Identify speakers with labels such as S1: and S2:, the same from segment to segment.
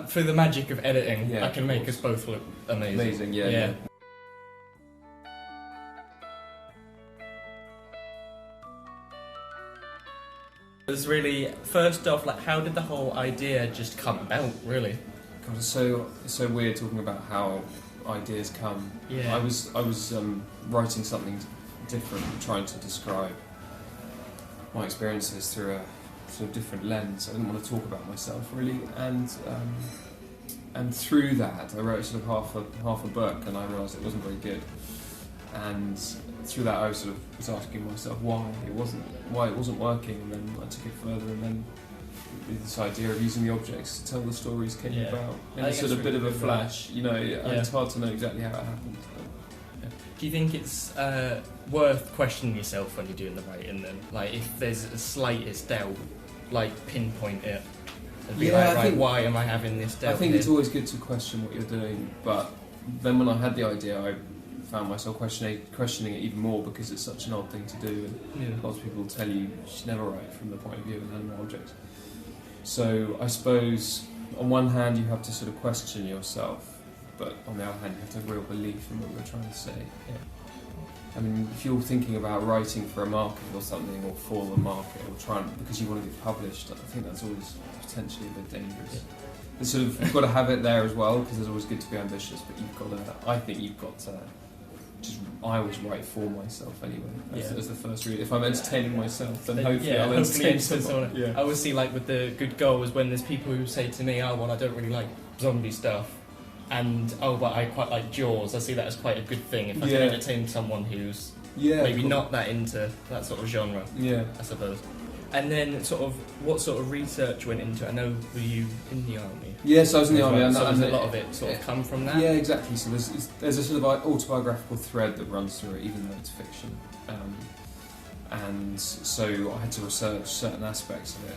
S1: Through the magic of editing,
S2: Yeah,
S1: I can make us both look amazing.
S2: Amazing, yeah.
S1: It was really, first off, like, how did the whole idea just come about, really?
S2: God, it's so weird talking about how ideas come.
S1: Yeah.
S2: I was writing something different, trying to describe my experiences through a sort of different lens. I didn't want to talk about myself really, and through that I wrote sort of half a book, and I realised it wasn't very good. And through that I was asking myself why it wasn't working, and then I took it further, and then this idea of using the objects to tell the stories came about in a sort of bit of a flash. You know, it's hard to know exactly how it happened.
S1: Do you think it's worth questioning yourself when you're doing the writing then? Like, if there's the slightest doubt, like, pinpoint it and be like, why am I having this doubt?
S2: I think it's always good to question what you're doing, but then when I had the idea, I found myself questioning it even more, because it's such an odd thing to do, and lots of people tell you you should never write from the point of view of an animal object. So I suppose on one hand you have to sort of question yourself, but on the other hand you have to have real belief in what you're trying to say.
S1: Yeah.
S2: I mean, if you're thinking about writing for a market or something, or for the market, or because you want to get published, I think that's always potentially a bit dangerous.
S1: Yeah.
S2: It's sort of, you've got to have it there as well, because it's always good to be ambitious, but I think you've got to I always write for myself anyway, as the first read. If I'm entertaining myself, then hopefully I'll entertain someone.
S1: I always see, like, with the good goal is when there's people who say to me, oh, well, I don't really like zombie stuff, and but I quite like Jaws. I see that as quite a good thing if I can entertain someone who's maybe not that into that sort of genre, I suppose. And then, sort of, what sort of research went into it? I know, were you in the army?
S2: Yes, I was in the army.
S1: So does a lot of it sort of come from that?
S2: Yeah, exactly. So there's a sort of autobiographical thread that runs through it, even though it's fiction. And so I had to research certain aspects of it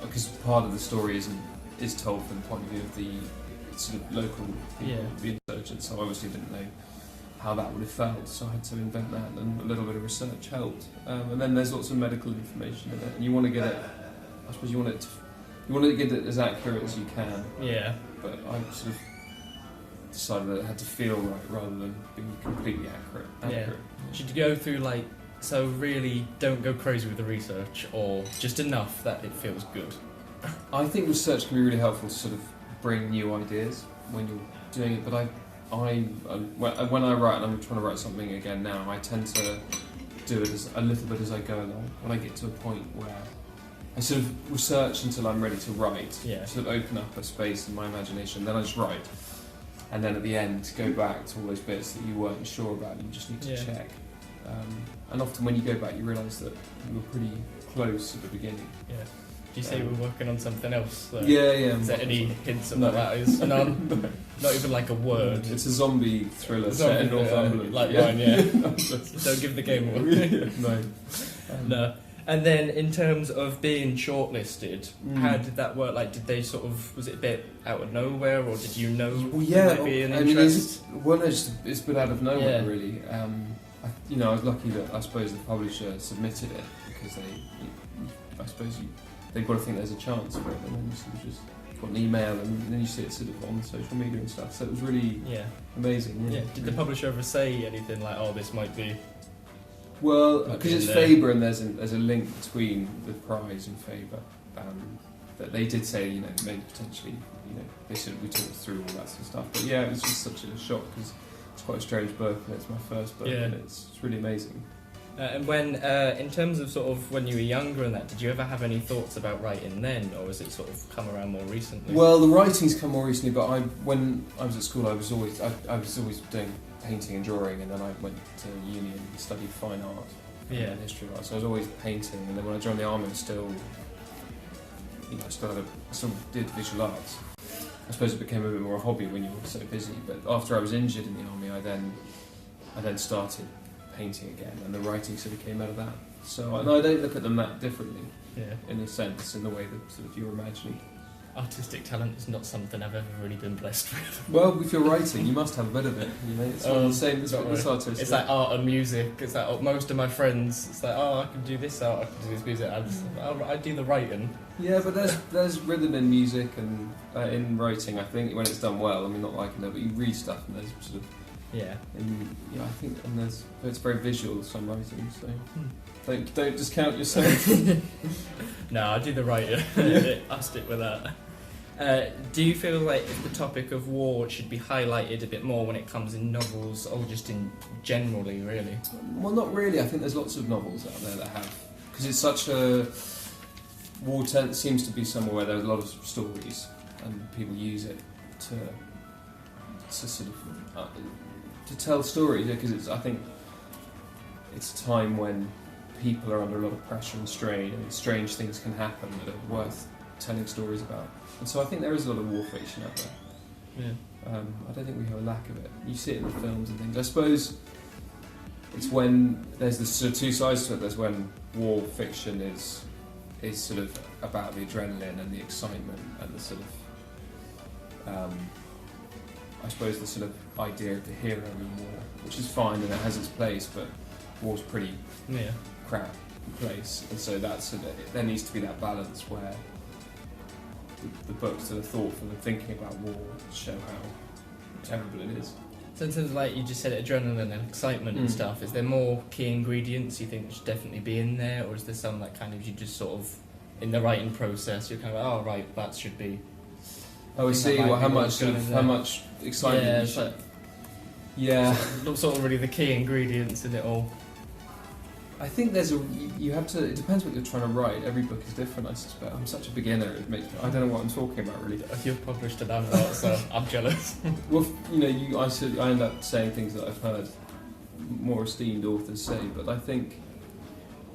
S2: because part of the story is told from the point of view of the sort of local people, the insurgents. So I obviously didn't know how that would have felt, so I had to invent that, and a little bit of research helped. And then there's lots of medical information in it, and you want to get it. I suppose you want to get it as accurate as you can.
S1: Yeah.
S2: But I sort of decided that it had to feel right rather than being completely accurate.
S1: Yeah. Should you go through, like, so really don't go crazy with the research, or just enough that it feels good?
S2: I think research can be really helpful to sort of bring new ideas when you're doing it, but when I write, and I'm trying to write something again now, I tend to do it a little bit as I go along. When I get to a point where I sort of research until I'm ready to write, sort of open up a space in my imagination, then I just write. And then at the end, go back to all those bits that you weren't sure about, you just need to check. And often when you go back, you realise that you were pretty close at the beginning.
S1: Yeah. Do you say you were working on something else?
S2: Yeah.
S1: Is there any hints of what that is? None? Not even like a word?
S2: It's a zombie thriller set in Northumberland.
S1: Like mine, Don't give the game away.
S2: No.
S1: No. And then in terms of being shortlisted, how did that work? Like, did they sort of, was it a bit out of nowhere, or did you know there might be an interest?
S2: It's a bit out of nowhere, really. I was lucky that I suppose the publisher submitted it, because they've got to think there's a chance for it, and then you sort of just got an email, and then you see it sort of on social media and stuff. So it was really amazing.
S1: Yeah. Did the publisher ever say anything like, "Oh, this might be"?
S2: Well, because it's Faber, and there's a link between the prize and Faber. That they did say, maybe potentially, we talked through all that sort of stuff. But yeah, it was just such a shock, because it's quite a strange book, and it's my first book, and it's really amazing.
S1: And when, in terms of sort of when you were younger and that, did you ever have any thoughts about writing then, or has it sort of come around more recently?
S2: Well, the writing's come more recently, but when I was at school, I was always doing painting and drawing, and then I went to uni and studied fine art and history of art. So I was always painting, and then when I joined the army, I still did visual arts. I suppose it became a bit more a hobby when you were so busy. But after I was injured in the army, I then started painting again, and the writing sort of came out of that. So I don't look at them that differently, in a sense, in the way that sort of you're imagining.
S1: artistic talent is not something I've ever really been blessed with.
S2: Well, if you're writing, you must have a bit of it. You know, it's all the same as artistic.
S1: It's like art and music. It's like most of my friends. It's like, I can do this art, I can do this music. I do the writing.
S2: Yeah, but there's rhythm in music and in writing. I think when it's done well. I mean, not like but you read stuff and there's sort of I think it's very visual. Some writing, so don't discount yourself.
S1: No, I do the writing. I'll stick with that. Do you feel like if the topic of war should be highlighted a bit more when it comes in novels, or just in generally, really?
S2: Well, not really. I think there's lots of novels out there that have, because it's such a war seems to be somewhere where there's a lot of stories and people use it to sort of to tell stories, because I think it's a time when people are under a lot of pressure and strain, and strange things can happen that are worth telling stories about. And so I think there is a lot of war fiction out there.
S1: Yeah.
S2: I don't think we have a lack of it. You see it in the films and things. I suppose it's when there's the sort of two sides to it. There's when war fiction is sort of about the adrenaline and the excitement and the sort of I suppose the sort of idea of the hero in war, which is fine and it has its place, but war's pretty crap place, and so there needs to be that balance where the books that are thoughtful and thinking about war show how terrible it is.
S1: So in terms of, like you just said, adrenaline and excitement and stuff, is there more key ingredients you think should definitely be in there, or is there some that kind of you just sort of in the writing process you're kind of like, oh right, that should be.
S2: Oh, I see. Well, how much excitement? Yeah,
S1: sort of really the key ingredients in it all.
S2: I think you have to. It depends what you're trying to write. Every book is different, I suspect. I'm such a beginner. I don't know what I'm talking about really.
S1: You've published it, I'm not, so I'm jealous.
S2: Well, I end up saying things that I've heard more esteemed authors say, but I think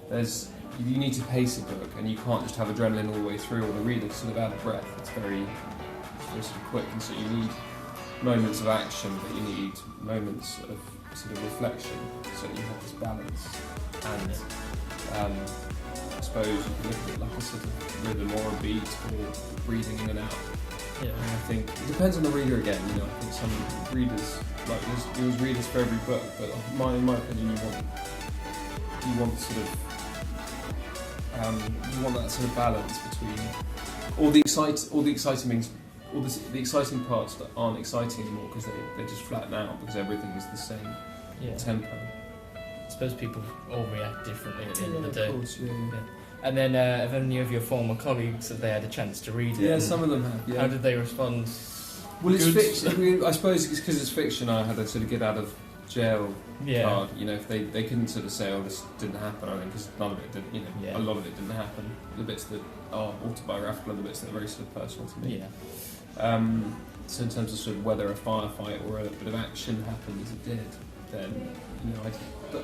S2: you need to pace a book, and you can't just have adrenaline all the way through, or the reader's sort of out of breath. It's very sort of quick, and so you need moments of action, but you need moments of sort of reflection, so you have this balance. And I suppose you can look at it like a sort of rhythm or a beat, or breathing in and out.
S1: Yeah.
S2: And I think it depends on the reader again. I think some readers there's readers for every book, but in my opinion, you want sort of you want that sort of balance between all the exciting parts that aren't exciting anymore because they just flatten out because everything is the same tempo.
S1: I suppose people all react differently at the end of the day.
S2: Of course, yeah.
S1: And then, have any of your former colleagues, have they had a chance to read it?
S2: Yeah, some of them have. Yeah.
S1: How did they respond?
S2: Well, it's fiction. I suppose it's because it's fiction. I had a sort of get out of jail card. If they couldn't sort of say, "Oh, this didn't happen," I think because none of it did. A lot of it didn't happen. The bits that are autobiographical and the bits that are very sort of personal to me.
S1: Yeah.
S2: So in terms of sort of whether a firefight or a bit of action happened as it did, then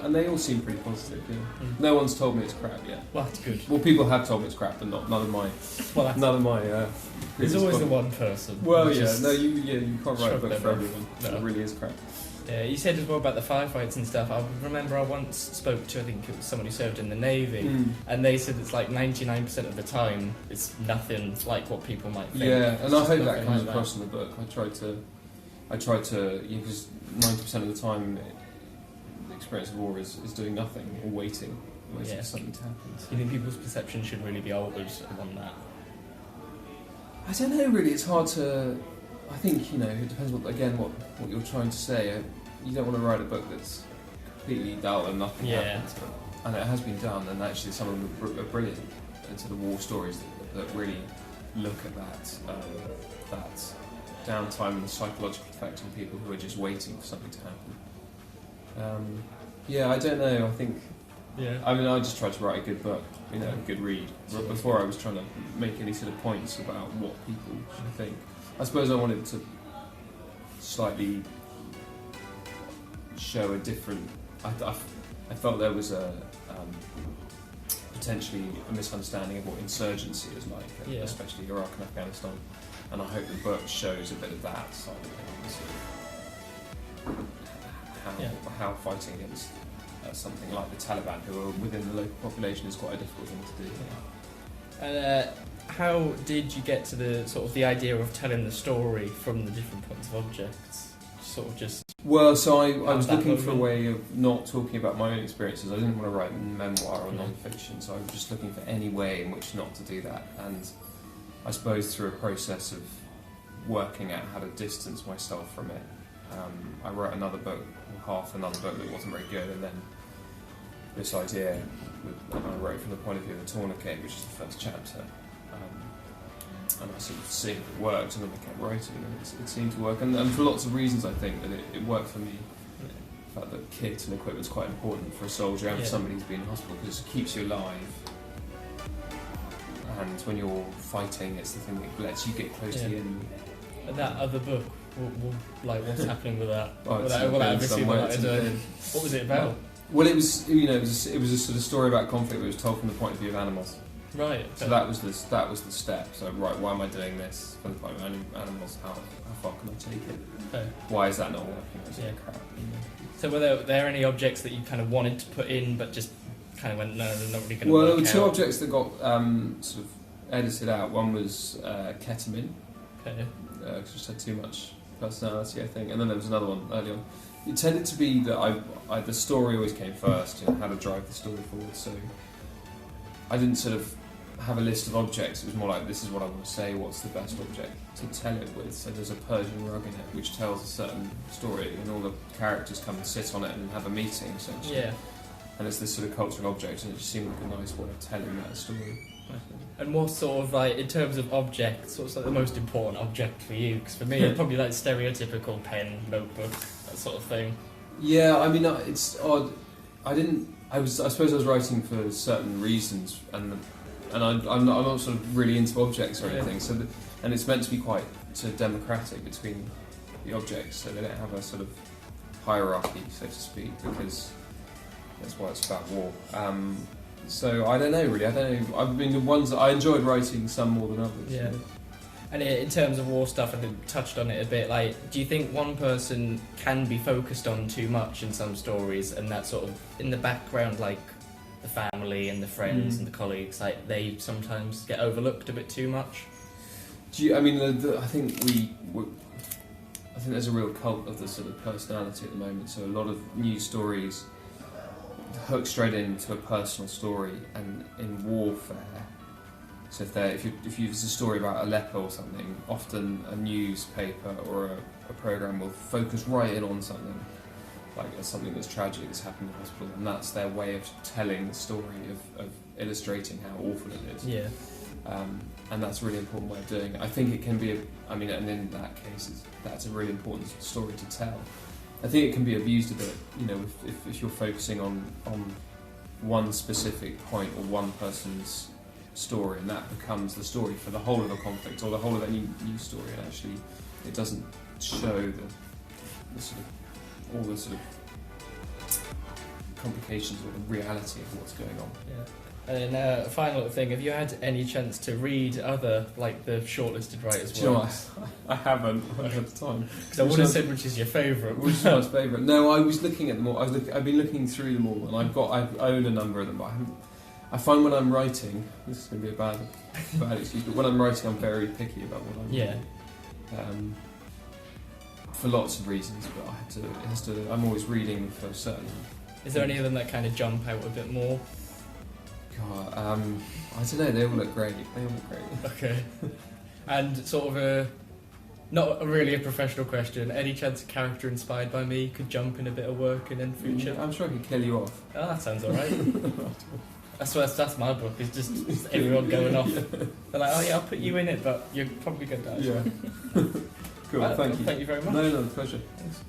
S2: and they all seem pretty positive. Yeah. No one's told me it's crap yet.
S1: Well, that's good.
S2: Well, people have told me it's crap, but none of my.
S1: Well,
S2: none of my.
S1: There's always the one person.
S2: Well, you can't write a book for everyone.
S1: No.
S2: It really is crap.
S1: Yeah, you said as well about the firefights and stuff. I remember I once spoke to, I think it was someone who served in the Navy, and they said it's like 99% of the time it's nothing like what people might think.
S2: Yeah, and I hope that comes across in the book. I try to, because 90% of the time the experience of war is doing nothing or waiting for something to happen. So.
S1: Do you think people's perception should really be altered on that?
S2: I don't know really, it's hard to... I think, it depends what you're trying to say. You don't want to write a book that's completely dull and nothing happens. And it has been done, and actually some of them are brilliant. And sort of war stories that really look at that downtime and the psychological effect on people who are just waiting for something to happen. I don't know, I think...
S1: Yeah.
S2: I mean, I just tried to write a good book, a good read. Before I was trying to make any sort of points about what people should think. I suppose I wanted to slightly show a different... I felt there was potentially a misunderstanding of what insurgency is like, especially Iraq and Afghanistan. And I hope the book shows a bit of that side of things, how fighting against something like the Taliban, who are within the local population, is quite a difficult thing to do.
S1: And how did you get to the sort of the idea of telling the story from the different points of objects? Sort of just.
S2: Well, so I was looking for a way of not talking about my own experiences. I didn't want to write a memoir or non-fiction, so I was just looking for any way in which not to do that. And I suppose through a process of working out how to distance myself from it, I wrote another book, half another book that wasn't very good, and then this idea, and I wrote from the point of view of a tourniquet, which is the first chapter. And I sort of see if it worked, and then I kept writing, and it seemed to work. And for lots of reasons, I think that it worked for me. The fact that kit and equipment is quite important for a soldier and for somebody who's been in hospital, because it keeps you alive. And when you're fighting, it's the thing that lets you get close to the enemy.
S1: And that other book, like what's happening with that?
S2: What
S1: was it about?
S2: Well, it was it was a sort of story about conflict, but it was told from the point of view of animals.
S1: Right. Okay.
S2: So that was the step. So right, why am I doing this? From the point of animals, how far can I take it?
S1: Okay.
S2: Why is that not working? Crap.
S1: So were there any objects that you kind of wanted to put in, but just kind of went, no, they're not really going to work out?
S2: Well, there were two objects that got sort of edited out. One was ketamine.
S1: Okay.
S2: It just had too much personality, I think. And then there was another one early on. It tended to be that the story always came first, how to drive the story forward. So I didn't sort of have a list of objects. It was more like, this is what I want to say, what's the best object to tell it with. So there's a Persian rug in it which tells a certain story, and all the characters come and sit on it and have a meeting, essentially.
S1: Yeah.
S2: And it's this sort of cultural object, and it just seemed like a nice way of telling that story.
S1: And what sort of, like, in terms of objects, what's like the most important object for you? Because for me, it's probably like stereotypical pen, notebook, that sort of thing.
S2: Yeah, I mean, it's odd. I suppose I was writing for certain reasons, and I'm not sort of really into objects or anything. So, and it's meant to be quite sort of democratic between the objects, so they don't have a sort of hierarchy, so to speak, because that's why it's about war. So I don't know really. I mean, the ones that I enjoyed writing, some more than others.
S1: Yeah. And in terms of war stuff, I think touched on it a bit. Like, do you think one person can be focused on too much in some stories, and that sort of in the background, like the family and the friends and the colleagues, like they sometimes get overlooked a bit too much?
S2: I mean, I think I think there's a real cult of the sort of personality at the moment. So a lot of news stories hook straight into a personal story, and in warfare. So if it's a story about Aleppo or something, often a newspaper or a programme will focus right in on something, like something that's tragic that's happened in hospital, and that's their way of telling the story, of illustrating how awful it is.
S1: Yeah.
S2: And that's a really important way of doing it. I think it can be, and in that case, that's a really important story to tell. I think it can be abused a bit, if you're focusing on one specific point or one person's story, and that becomes the story for the whole of a conflict or the whole of any news story, and actually it doesn't show the sort of all the sort of complications or the reality of what's going on.
S1: Yeah. And then a final thing, have you had any chance to read other, like, the shortlisted writers' works?
S2: I haven't at the time.
S1: Because I would have said which is your favourite.
S2: Which is my favourite? No, I was looking at them all. I've been looking through them all, and I own a number of them, but I find when I'm writing, this is going to be a bad excuse, but when I'm writing, I'm very picky about what I'm writing. For lots of reasons, but I'm always reading for certain.
S1: Is there any of them that kind of jump out a bit more?
S2: God, I don't know. They all look great.
S1: Okay. And sort of not really a professional question. Any chance a character inspired by me could jump in a bit of work in future?
S2: I'm sure I could kill you off.
S1: Oh, that sounds alright. That's my book. It's just everyone going off. They're like, oh yeah, I'll put you in it, but you're probably going to die.
S2: Yeah. Cool. Thank you.
S1: Thank you very much.
S2: No, pleasure.
S1: Thanks.